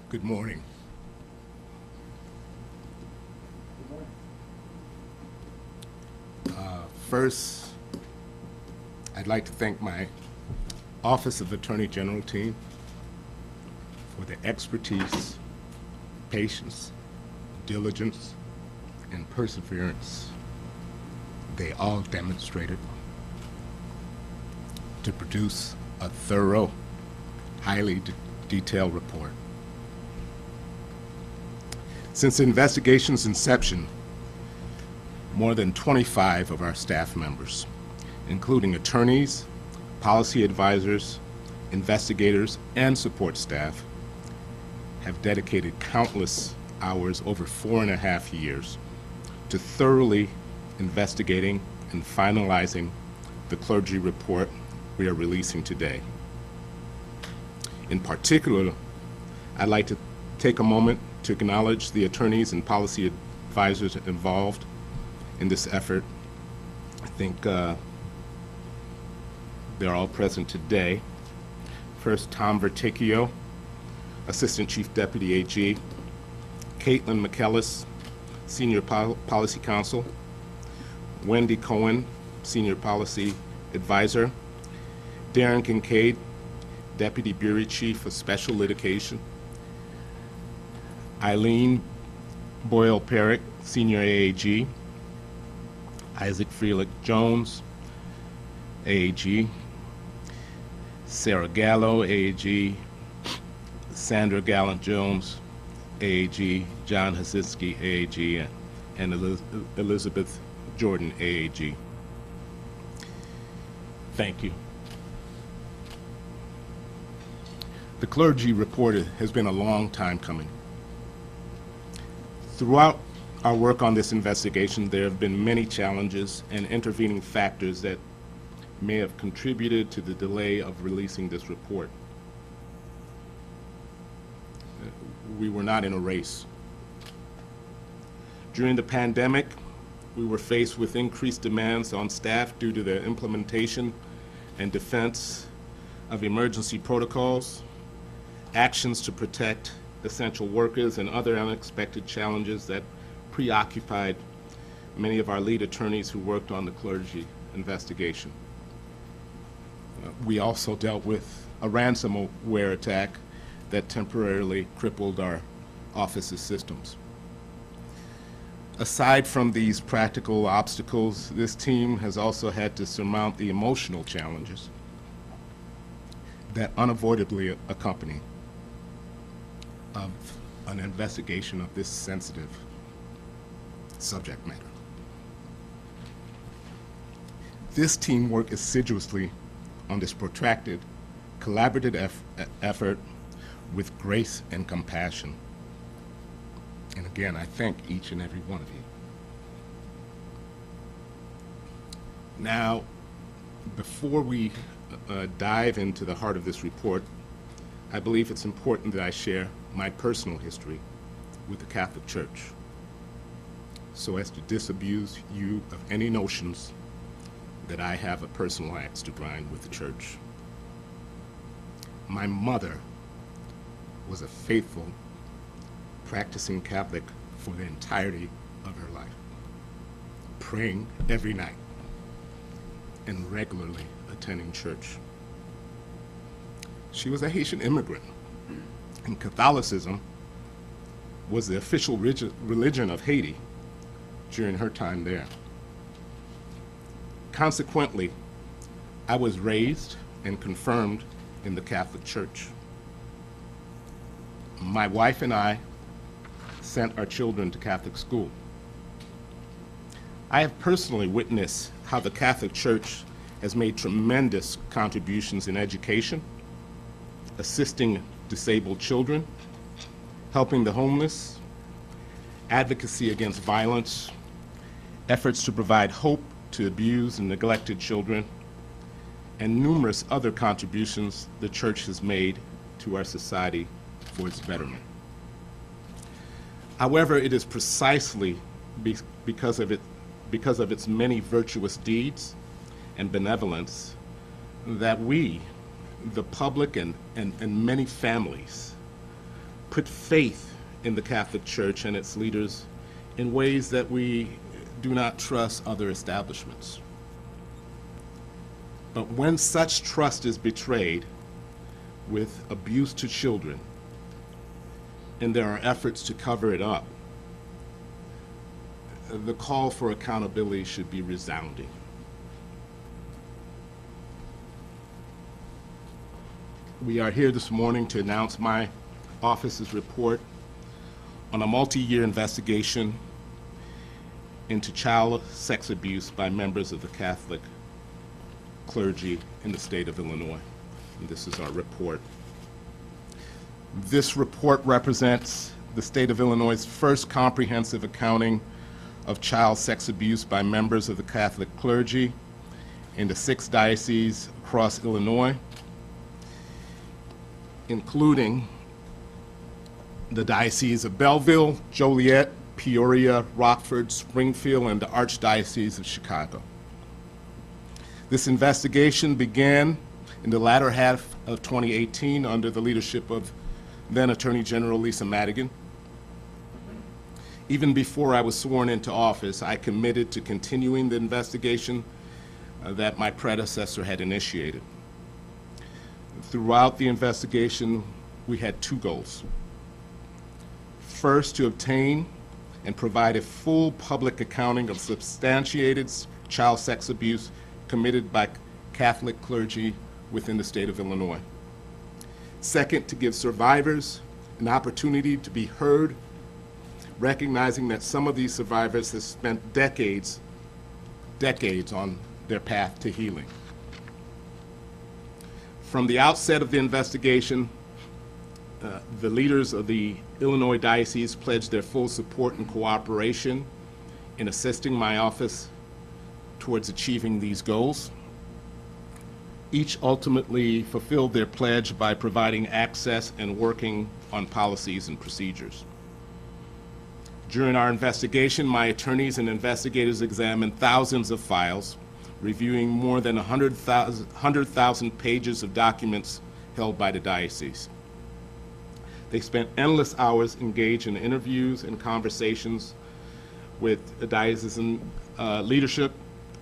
Good morning. First, I'd like to thank my Office of Attorney General team for the expertise, patience, diligence, and perseverance they all demonstrated to produce a thorough, highly detailed report. Since the investigation's inception, more than 25 of our staff members, including attorneys, policy advisors, investigators, and support staff, have dedicated countless hours over 4.5 years to thoroughly investigating and finalizing the clergy report we are releasing today. In particular, I'd like to take a moment to acknowledge the attorneys and policy advisors involved in this effort. I think they're all present today. First, Tom Verticchio, Assistant Chief Deputy AG, Caitlin McKellis, Senior Policy Counsel, Wendy Cohen, Senior Policy Advisor, Darren Kincaid, Deputy Bureau Chief of Special Litigation, Eileen Boyle-Perrick, Senior AAG, Isaac Freelick Jones, AAG, Sarah Gallo, AAG, Sandra Gallant Jones, AAG, John Hasinski, AAG, and Elizabeth Jordan, AAG. Thank you. The clergy report has been a long time coming. Throughout our work on this investigation, there have been many challenges and intervening factors that may have contributed to the delay of releasing this report. We were not in a race. During the pandemic, we were faced with increased demands on staff due to the implementation and defense of emergency protocols, actions to protect essential workers, and other unexpected challenges that preoccupied many of our lead attorneys who worked on the clergy investigation. We also dealt with a ransomware attack that temporarily crippled our office's systems. Aside from these practical obstacles, this team has also had to surmount the emotional challenges that unavoidably accompany of an investigation of this sensitive subject matter. This team worked assiduously on this protracted, collaborative effort with grace and compassion. And again, I thank each and every one of you. Now, before we dive into the heart of this report, I believe it's important that I share my personal history with the Catholic Church so as to disabuse you of any notions that I have a personal axe to grind with the church. My mother was a faithful, practicing Catholic for the entirety of her life, praying every night and regularly attending church. She was a Haitian immigrant, and Catholicism was the official religion of Haiti during her time there. Consequently, I was raised and confirmed in the Catholic Church. My wife and I sent our children to Catholic school. I have personally witnessed how the Catholic Church has made tremendous contributions in education, assisting disabled children, helping the homeless, advocacy against violence, efforts to provide hope to abused and neglected children, and numerous other contributions the Church has made to our society for its betterment. However, it is precisely because of its many virtuous deeds and benevolence that we, the public and many families, put faith in the Catholic Church and its leaders in ways that we do not trust other establishments. But when such trust is betrayed with abuse to children, and there are efforts to cover it up, the call for accountability should be resounding. We are here this morning to announce my office's report on a multi-year investigation into child sex abuse by members of the Catholic clergy in the state of Illinois. And this is our report. This report represents the state of Illinois' first comprehensive accounting of child sex abuse by members of the Catholic clergy in the 6 dioceses across Illinois, including the dioceses of Belleville, Joliet, Peoria, Rockford, Springfield, and the Archdiocese of Chicago. This investigation began in the latter half of 2018 under the leadership of then Attorney General Lisa Madigan. Even before I was sworn into office, I committed to continuing the investigation that my predecessor had initiated. Throughout the investigation, we had 2 goals. First, to obtain and provide a full public accounting of substantiated child sex abuse committed by Catholic clergy within the state of Illinois. Second, to give survivors an opportunity to be heard, recognizing that some of these survivors have spent decades on their path to healing. From the outset of the investigation, the leaders of the Illinois diocese pledged their full support and cooperation in assisting my office towards achieving these goals. Each ultimately fulfilled their pledge by providing access and working on policies and procedures. During our investigation, my attorneys and investigators examined thousands of files, reviewing more than 100,000 pages of documents held by the diocese. They spent endless hours engaged in interviews and conversations with the diocesan leadership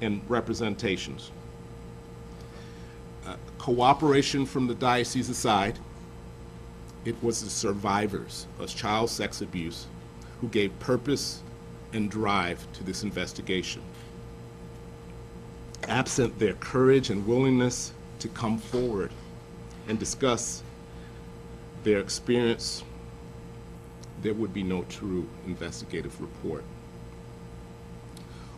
and representations. Cooperation from the diocese aside, it was the survivors of child sex abuse who gave purpose and drive to this investigation. Absent their courage and willingness to come forward and discuss their experience, there would be no true investigative report.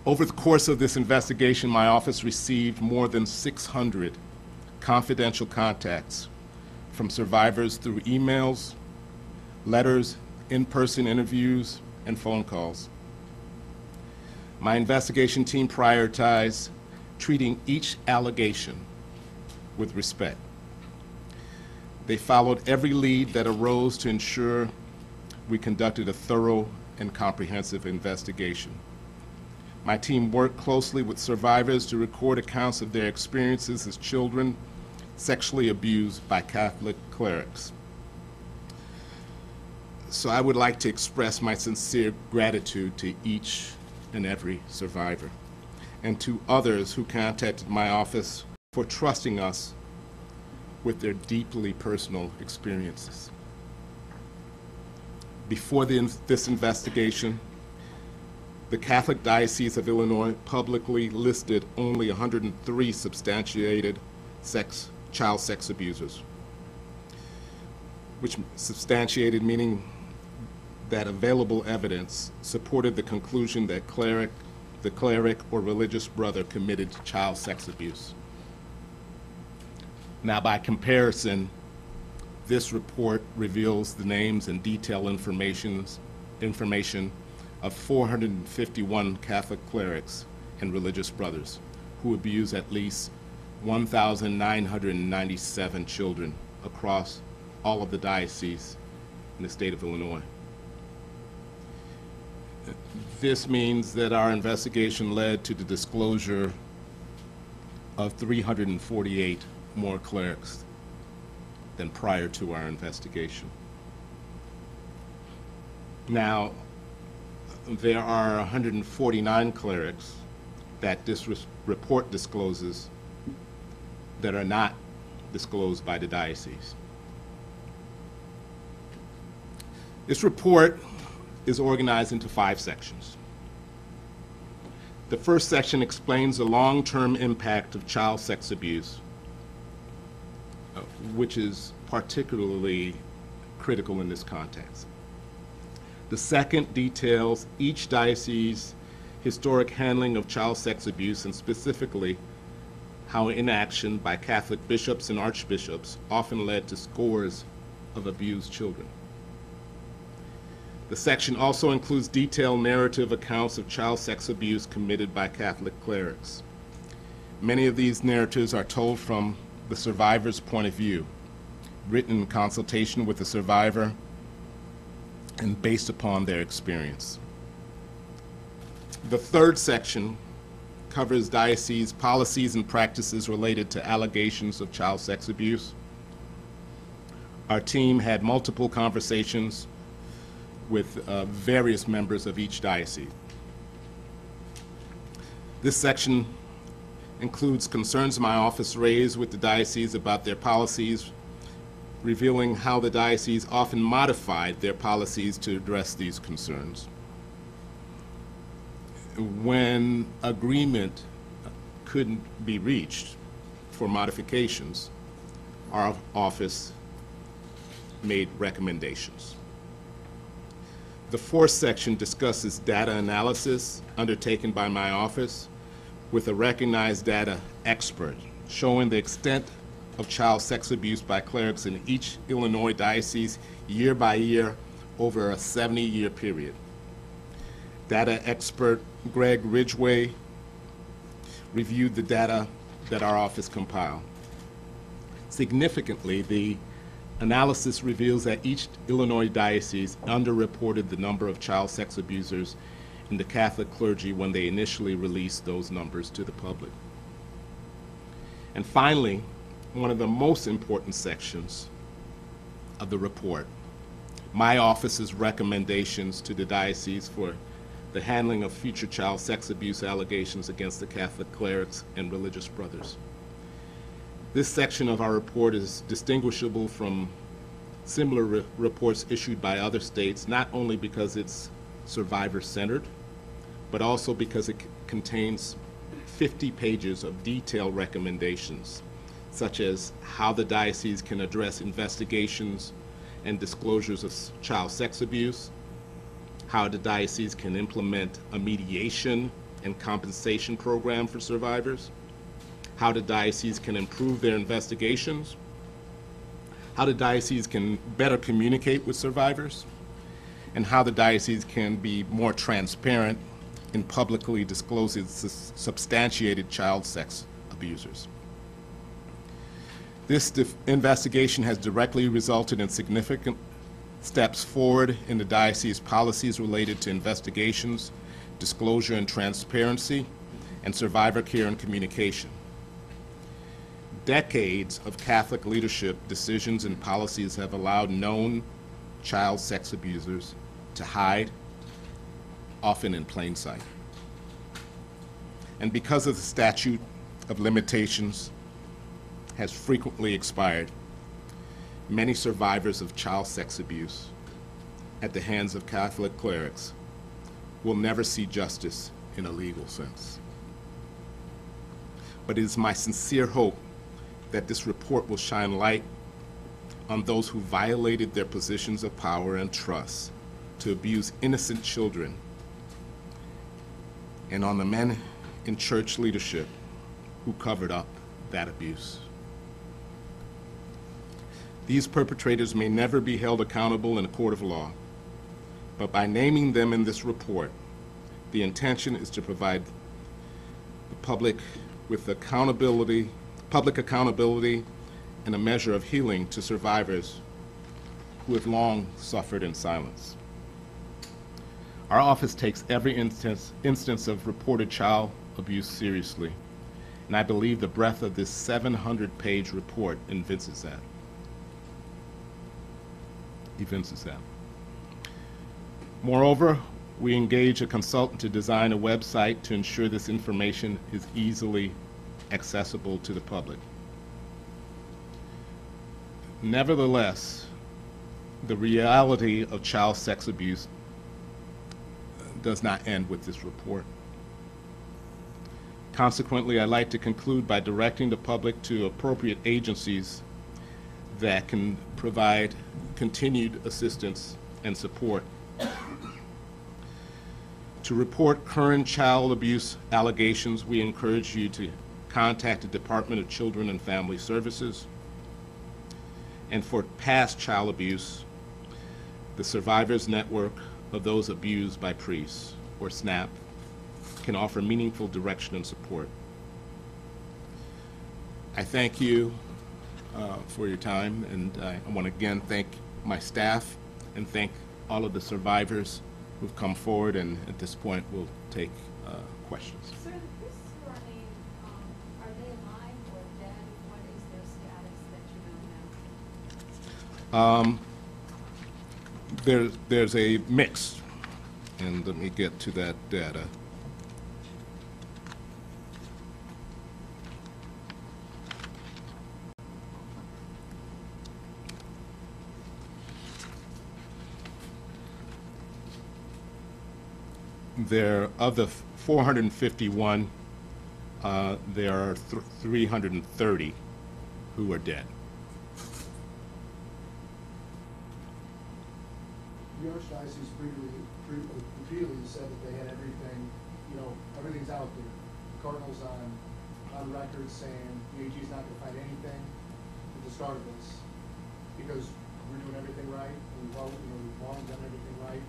Over the course of this investigation, my office received more than 600 confidential contacts from survivors through emails, letters, in-person interviews, and phone calls. My investigation team prioritized treating each allegation with respect. They followed every lead that arose to ensure we conducted a thorough and comprehensive investigation. My team worked closely with survivors to record accounts of their experiences as children sexually abused by Catholic clerics. So I would like to express my sincere gratitude to each and every survivor, and to others who contacted my office for trusting us with their deeply personal experiences. Before this investigation, the Catholic Diocese of Illinois publicly listed only 103 substantiated child sex abusers, which substantiated meaning that available evidence supported the conclusion that the cleric or religious brother committed child sex abuse. Now, by comparison, this report reveals the names and detailed information of 451 Catholic clerics and religious brothers who abuse at least 1,997 children across all of the dioceses in the state of Illinois. This means that our investigation led to the disclosure of 348 more clerics than prior to our investigation. Now, there are 149 clerics that this report discloses that are not disclosed by the diocese. This report is organized into 5 sections. The first section explains the long-term impact of child sex abuse, which is particularly critical in this context. The second details each diocese's historic handling of child sex abuse, and specifically how inaction by Catholic bishops and archbishops often led to scores of abused children. The section also includes detailed narrative accounts of child sex abuse committed by Catholic clerics. Many of these narratives are told from the survivor's point of view, written in consultation with the survivor and based upon their experience. The third section covers diocese policies and practices related to allegations of child sex abuse. Our team had multiple conversations with various members of each diocese. This section includes concerns my office raised with the diocese about their policies, revealing how the diocese often modified their policies to address these concerns. When agreement couldn't be reached for modifications, our office made recommendations. The fourth section discusses data analysis undertaken by my office with a recognized data expert, showing the extent of child sex abuse by clerics in each Illinois diocese year by year over a 70-year period. Data expert Greg Ridgway reviewed the data that our office compiled. Significantly, the analysis reveals that each Illinois diocese underreported the number of child sex abusers in the Catholic clergy when they initially released those numbers to the public. And finally, one of the most important sections of the report, my office's recommendations to the diocese for the handling of future child sex abuse allegations against the Catholic clerics and religious brothers. This section of our report is distinguishable from similar reports issued by other states, not only because it's survivor-centered, but also because it contains 50 pages of detailed recommendations, such as how the diocese can address investigations and disclosures of child sex abuse, how the diocese can implement a mediation and compensation program for survivors, how the diocese can improve their investigations, how the diocese can better communicate with survivors, and how the diocese can be more transparent in publicly disclosing substantiated child sex abusers. This investigation has directly resulted in significant steps forward in the diocese policies related to investigations, disclosure and transparency, and survivor care and communication. Decades of Catholic leadership decisions and policies have allowed known child sex abusers to hide, often in plain sight. And because of the statute of limitations has frequently expired, many survivors of child sex abuse at the hands of Catholic clerics will never see justice in a legal sense. But it is my sincere hope that this report will shine light on those who violated their positions of power and trust to abuse innocent children, and on the men in church leadership who covered up that abuse. These perpetrators may never be held accountable in a court of law, but by naming them in this report, the intention is to provide the public with public accountability and a measure of healing to survivors who have long suffered in silence. Our office takes every instance of reported child abuse seriously, and I believe the breadth of this 700-page report evinces that. Moreover, we engage a consultant to design a website to ensure this information is easily accessible to the public. Nevertheless, the reality of child sex abuse does not end with this report. Consequently, I'd like to conclude by directing the public to appropriate agencies that can provide continued assistance and support. To report current child abuse allegations, we encourage you to contact the Department of Children and Family Services. And for past child abuse, the Survivors Network of Those Abused by Priests, or SNAP, can offer meaningful direction and support. I thank you for your time, and I want to again thank my staff and thank all of the survivors who've come forward, and at this point we'll take questions. Sir, the priests who are named, are they alive or dead? What is their status that you know now? There's a mix, and let me get to that data. There, of the 451, there are 330 who are dead. The Archdiocese repeatedly said that they had everything, everything's out there. The Cardinal's on record saying the AG is not going to find anything at the start of this because we're doing everything right. We've long done everything right.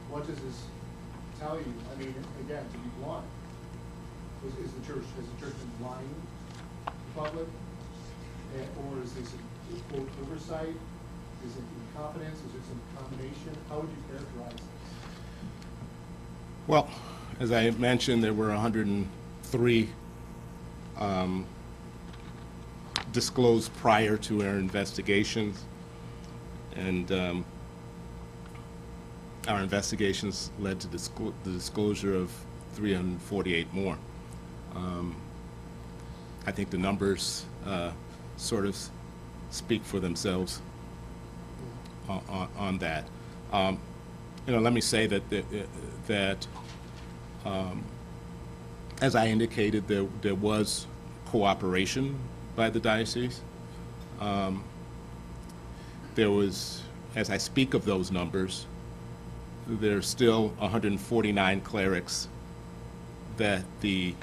What does this tell you? I mean, again, to be blunt, has the church been lying to the public, or is this a quote oversight? Is it incompetence? Is it some combination? How would you characterize this? Well, as I mentioned, there were 103 disclosed prior to our investigations, and our investigations led to the disclosure of 348 more. I think the numbers sort of speak for themselves on that. Let me say that as I indicated, there was cooperation by the diocese. There was, as I speak of those numbers, there's still 149 clerics that the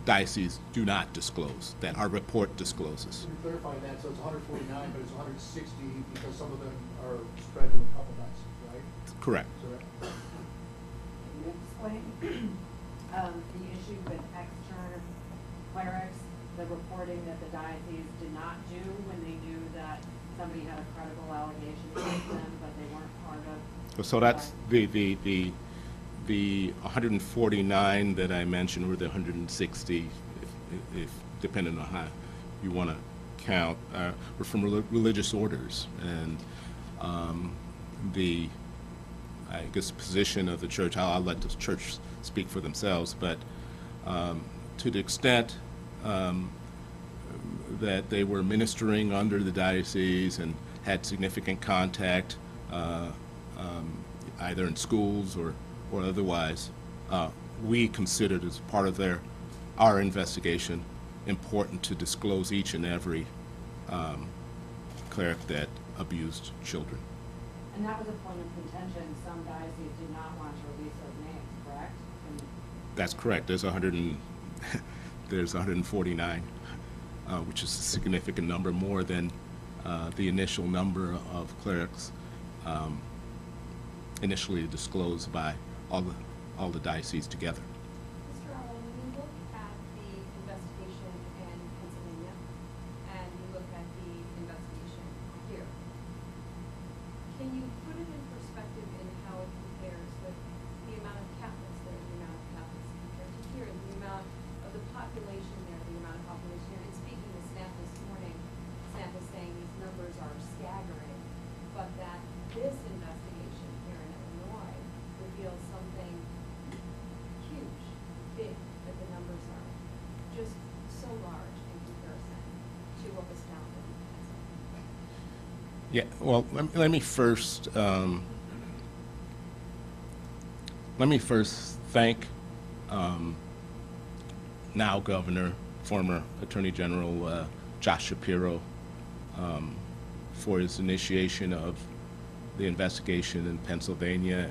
diocese do not disclose, that our report discloses. Can you clarify that? So it's 149, but it's 160 because some of them are spread to a couple dioceses, right? Correct. Can you explain the issue with external clerics, the reporting that the diocese did not do when they knew that somebody had a credible allegation against them, but they weren't part of? So that's the 149 that I mentioned, or the 160, if depending on how you want to count, were from religious orders, and I guess, position of the church. I'll let the church speak for themselves, but to the extent that they were ministering under the diocese and had significant contact, either in schools or otherwise, we considered as part of our investigation important to disclose each and every cleric that abused children. And that was a point of contention. Some dioceses did not want to release those names, correct? That's correct. There's 149, which is a significant number, more than the initial number of clerics initially disclosed by all the dioceses together. Mr. Raoul, when you look at the investigation in Pennsylvania and you look at the investigation here, can you put it in perspective in how it compares with the amount of Catholics there, the amount of Catholics compared to here, the amount of the population there, the amount of population here? And speaking to SNAP this morning, SNAP is saying these numbers are staggering, but that this investigation here in Yeah, well, let me first thank now Governor, former Attorney General Josh Shapiro for his initiation of the investigation in Pennsylvania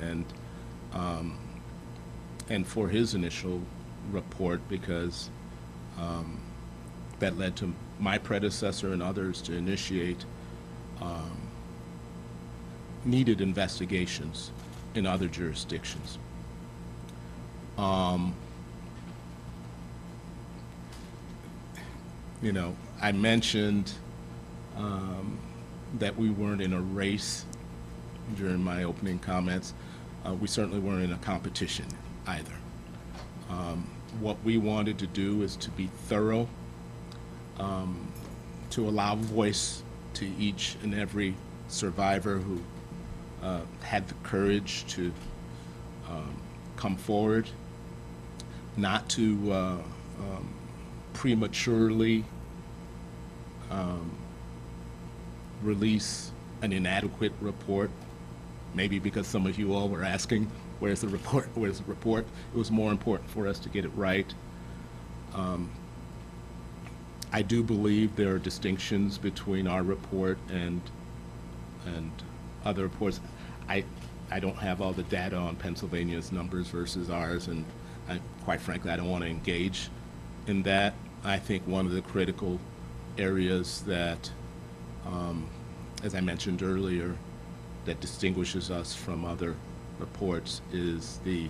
and for his initial report, because that led to my predecessor and others to initiate needed investigations in other jurisdictions. You know, I mentioned that we weren't in a race during my opening comments. We certainly weren't in a competition either. What we wanted to do is to be thorough, to allow voice to each and every survivor who had the courage to come forward, not to prematurely release an inadequate report, maybe because some of you all were asking, where's the report, where's the report? It was more important for us to get it right. I do believe there are distinctions between our report and other reports. I don't have all the data on Pennsylvania's numbers versus ours, and quite frankly, I don't want to engage in that. I think one of the critical areas that, as I mentioned earlier, that distinguishes us from other reports is the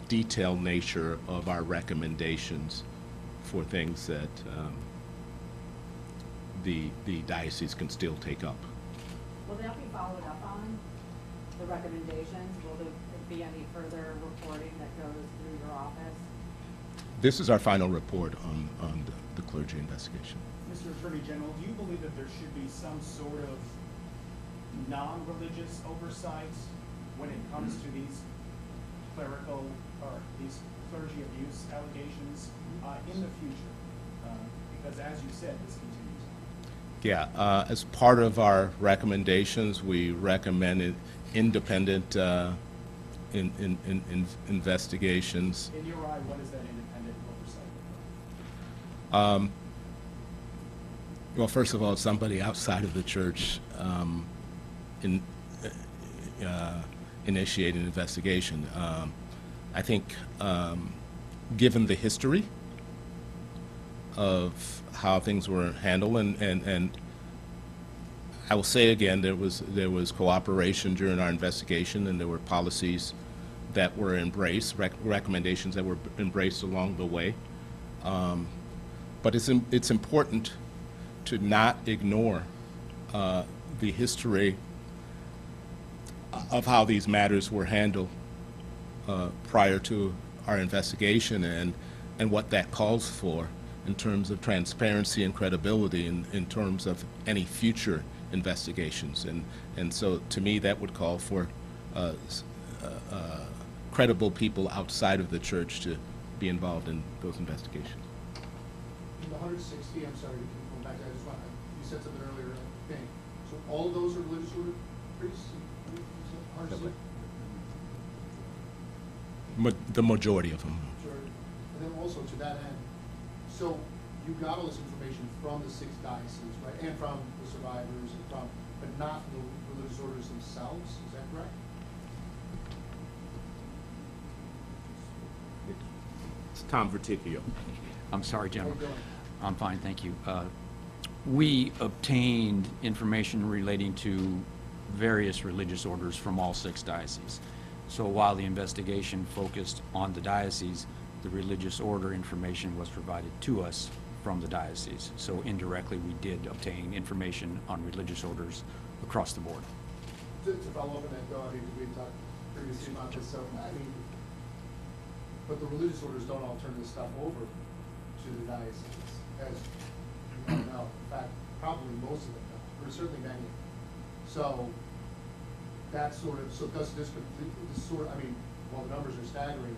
detailed nature of our recommendations for things that the diocese can still take up. Will that be followed up on, the recommendations? Will there be any further reporting that goes through your office? This is our final report on the clergy investigation. Mr. Attorney General, do you believe that there should be some sort of non-religious oversight when it comes to these clerical or these clergy abuse allegations in the future? Because as you said, this continues on. Yeah, as part of our recommendations, we recommended independent investigations. In your eye, what is that independent oversight? Well, first of all, somebody outside of the church initiate an investigation. I think, given the history of how things were handled, and I will say again, there was cooperation during our investigation, and there were policies that were embraced, recommendations that were embraced along the way. But it's important to not ignore the history of how these matters were handled prior to our investigation, and what that calls for in terms of transparency and credibility in terms of any future investigations. And so to me, that would call for credible people outside of the church to be involved in those investigations. In the 160, I'm sorry to keep going back, I just want, you said something earlier, I think. So all of those are religious order priests? 160? The majority of them. Sure. And then also to that end, so you got all this information from the 6 dioceses, right? And from the survivors, and from, but not from the religious orders themselves, is that correct? It's Tom Verticchio. I'm sorry, How are General. you doing? I'm fine, thank you. We obtained information relating to various religious orders from all 6 dioceses. So while the investigation focused on the diocese, the religious order information was provided to us from the diocese. So indirectly, we did obtain information on religious orders across the board. To follow up on that, though, I mean, we talked previously about this, so, I mean, but the religious orders don't all turn this stuff over to the diocese, as you all know. In fact, probably most of them don't, or certainly many of them. So, that's sort of, so does this sort of, I mean, while the numbers are staggering,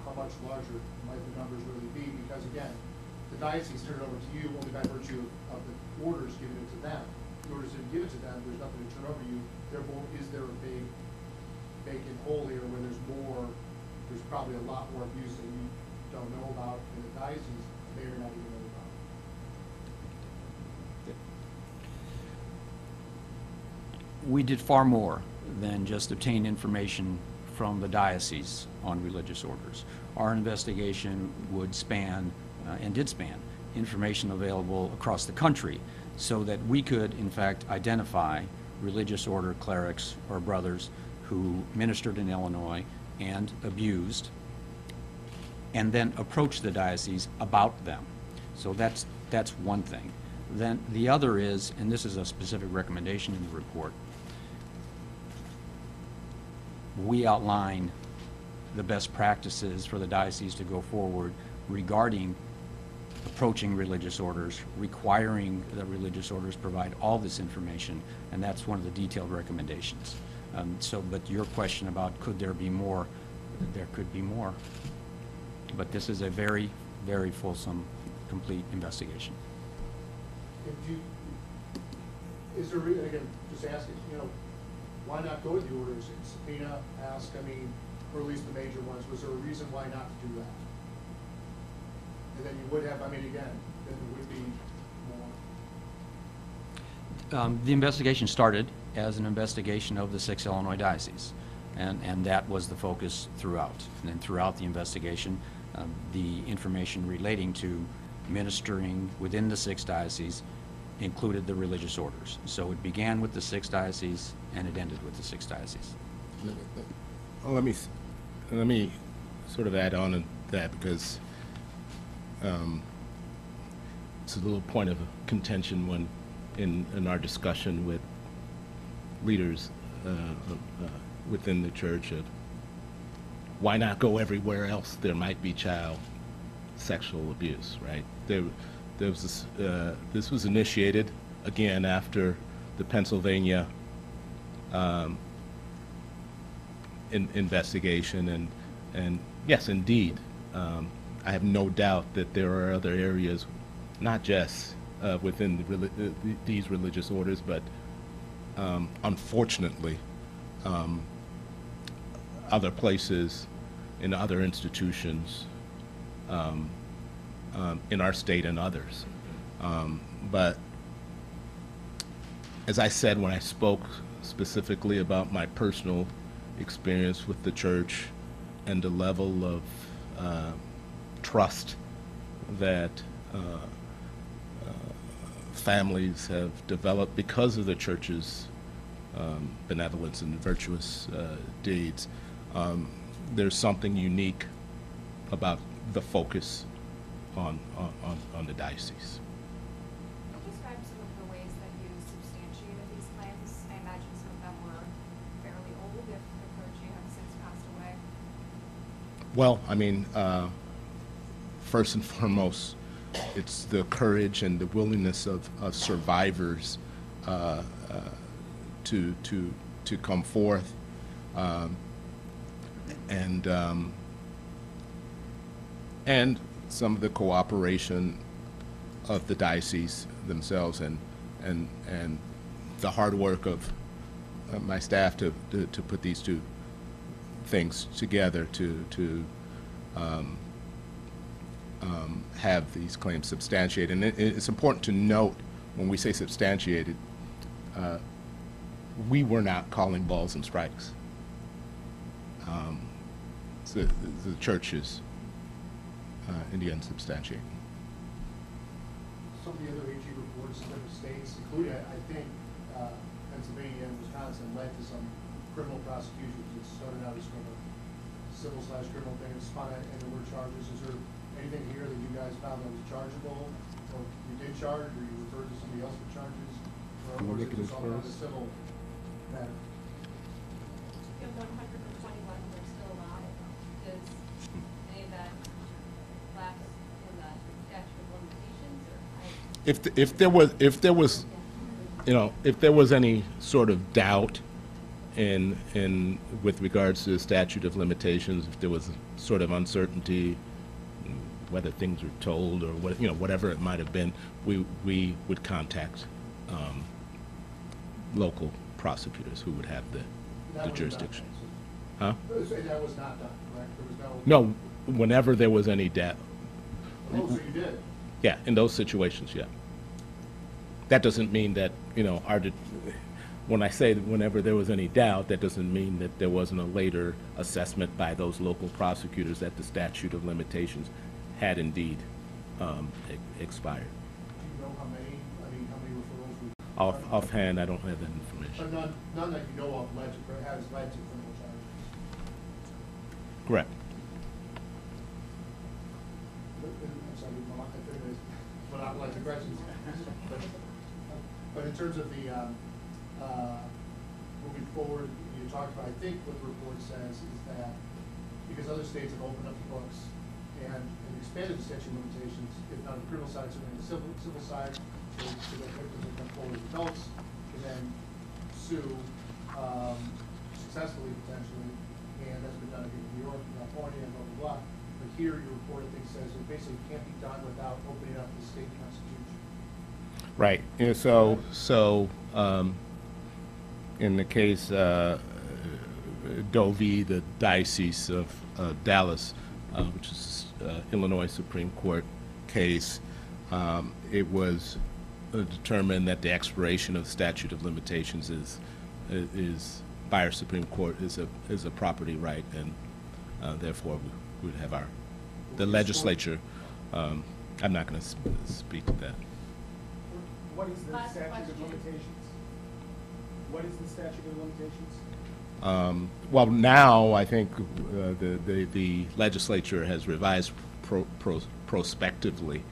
how much larger might the numbers really be? Because again, the diocese turned it over to you only by virtue of the orders given it to them. the orders didn't give it to them, there's nothing to turn over you. Therefore, is there a big vacant hole here where there's probably a lot more abuse that you don't know about in the diocese, may or not even know about? We did far more than just obtain information from the diocese on religious orders. Our investigation would span, and did span, information available across the country so that we could, in fact, identify religious order clerics or brothers who ministered in Illinois and abused, and then approach the diocese about them. So that's one thing. Then the other is, and this is a specific recommendation in the report, we outline the best practices for the diocese to go forward regarding approaching religious orders, requiring that religious orders provide all this information, and that's one of the detailed recommendations. But your question about could there be more, there could be more. But this is a very, very fulsome, complete investigation. Is there, again, just asking, why not go with the orders? Subpoena, ask, or at least the major ones, was there a reason why not to do that? And then you would have, again, then there would be more. The investigation started as an investigation of the 6 Illinois dioceses, and that was the focus throughout. And then throughout the investigation, the information relating to ministering within the 6 dioceses included the religious orders. So it began with the 6 dioceses and it ended with the 6 dioceses. Well, let me sort of add on to that, because it's a little point of contention when in our discussion with leaders within the church of why not go everywhere else there might be child sexual abuse, right? There was this was initiated again after the Pennsylvania investigation, and yes, indeed, I have no doubt that there are other areas, not just within these religious orders, but unfortunately, other places in other institutions in our state and others. But as I said when I spoke specifically about my personal experience with the church and the level of trust that families have developed because of the church's benevolence and virtuous deeds, there's something unique about the focus on the diocese. Can you describe some of the ways that you substantiated these claims? I imagine some of them were fairly old if the clergy have since passed away. Well, first and foremost, it's the courage and the willingness of survivors to come forth and some of the cooperation of the diocese themselves and the hard work of my staff to put these two things together to have these claims substantiated. And it's important to note when we say substantiated, we were not calling balls and strikes. So the church is in the end substantiating. Some of the other AG reports in different states, including, I think, Pennsylvania and Wisconsin, led to some criminal prosecutions. It started out as sort of a civil/criminal thing and spun out and there were charges. Is there anything here that you guys found that was chargeable, or you did charge, or you referred to somebody else with charges, or is it just all about the civil matter? You have 121 were still alive. Does any of that lapse in the statute of limitations, or? If there was any sort of doubt in with regards to the statute of limitations, if there was sort of uncertainty whether things were told or whatever it might have been, we would contact local prosecutors who would have That the was not jurisdiction. done, Huh? so- That was not done, correct? There was no. No, whenever there was any doubt. Oh, so you did? Yeah, in those situations, yeah. That doesn't mean that, you know, when I say that whenever there was any doubt, that doesn't mean that there wasn't a later assessment by those local prosecutors that the statute of limitations had indeed expired. Do you know how many referrals we? Offhand, I don't have that information. None that you know of has led to criminal charges. Correct. I'm sorry, I figured it monopolized the questions. But in terms of the, moving forward, you talked about, I think what the report says is that because other states have opened up the books and expanded the statute of limitations, if not on the criminal side, certainly on the civil side, so that victims will come forward as adults, and then sue successfully, potentially, and that's been done in New York, California, and blah, blah, blah. But here, your report, I think, says it basically can't be done without opening up the state constitution. Right. And in the case Doe v. the Diocese of Dallas, which is Illinois Supreme Court case, it was determined that the expiration of the statute of limitations is by our Supreme Court is a property right, and therefore we would have the legislature. I'm not going to speak to that. What is the Last statute of question. limitations? What is the statute of limitations? Well, now I think the legislature has revised prospectively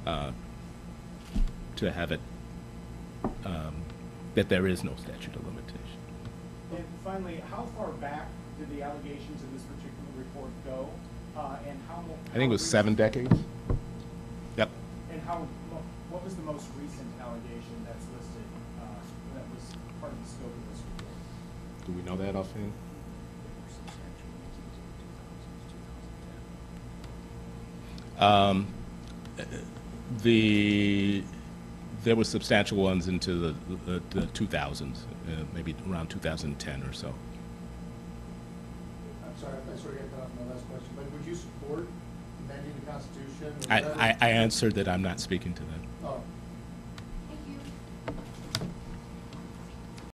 to have it that there is no statute of limitation. And finally, how far back did the allegations in this particular report go? And how? I think it was 7 decades. Yep. And what was the most recent allegation that's listed, that was part of the scope of this report? Do we know that offhand? There were substantial ones into the 2000s, maybe around 2010 or so. I'm sorry, I sort of got cut off on my last question, but would you support amending the Constitution? Or I answered that I'm not speaking to that. Oh,